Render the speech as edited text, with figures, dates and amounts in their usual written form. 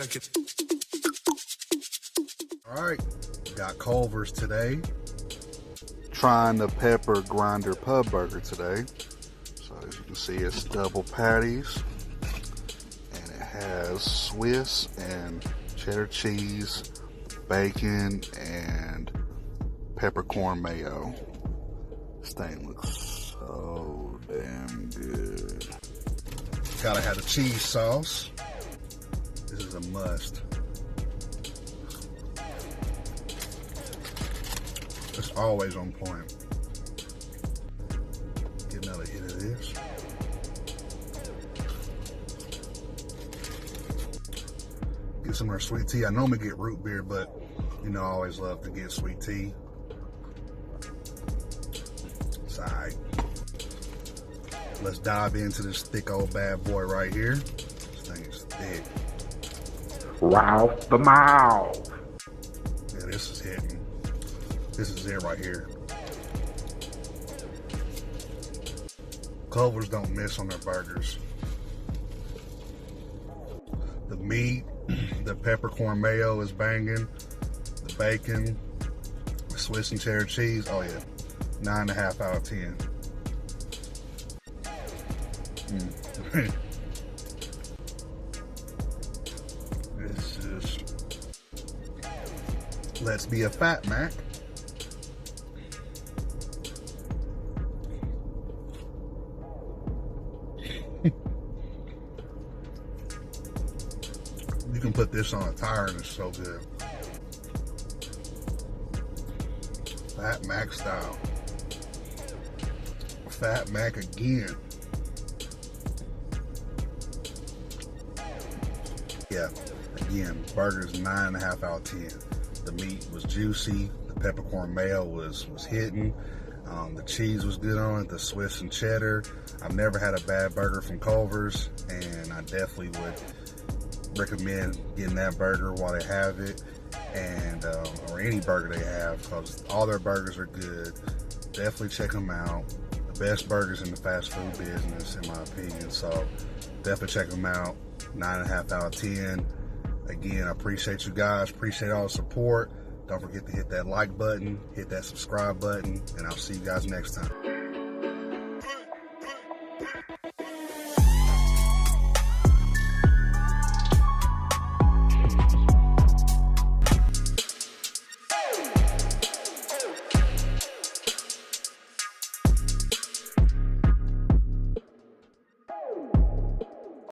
check it. All right, got Culver's today. Trying the pepper grinder pub burger today. So as you can see, it's double patties, and it has Swiss and cheddar cheese, bacon, and peppercorn mayo. This thing looks so damn good. Gotta have the cheese sauce. This is a must. It's always on point. Get another hit of this. Get some more sweet tea. I normally get root beer, but you know I always love to get sweet tea. It's alright. Let's dive into this thick old bad boy right here. This thing is thick. Ralph the mouth. Yeah, this is hitting. This is it right here. Culvers don't miss on their burgers. The meat, the peppercorn mayo is banging. The bacon, the Swiss and cheddar cheese, oh yeah, 9.5 out of 10. This is, let's be a Fat Mack. You can put this on a tire and it's so good. Fat Mack style. Fat Mack again. Yeah, again, burgers 9.5 out of 10. The meat was juicy. The peppercorn mayo was hitting. The cheese was good on it. The Swiss and cheddar. I've never had a bad burger from Culver's, and I definitely would recommend getting that burger while they have it, and or any burger they have, because all their burgers are good. Definitely check them out. The best burgers in the fast food business, in my opinion. So definitely check them out. 9.5 out of 10. Again, I appreciate you guys. Appreciate all the support. Don't forget to hit that like button, hit that subscribe button, and I'll see you guys next time.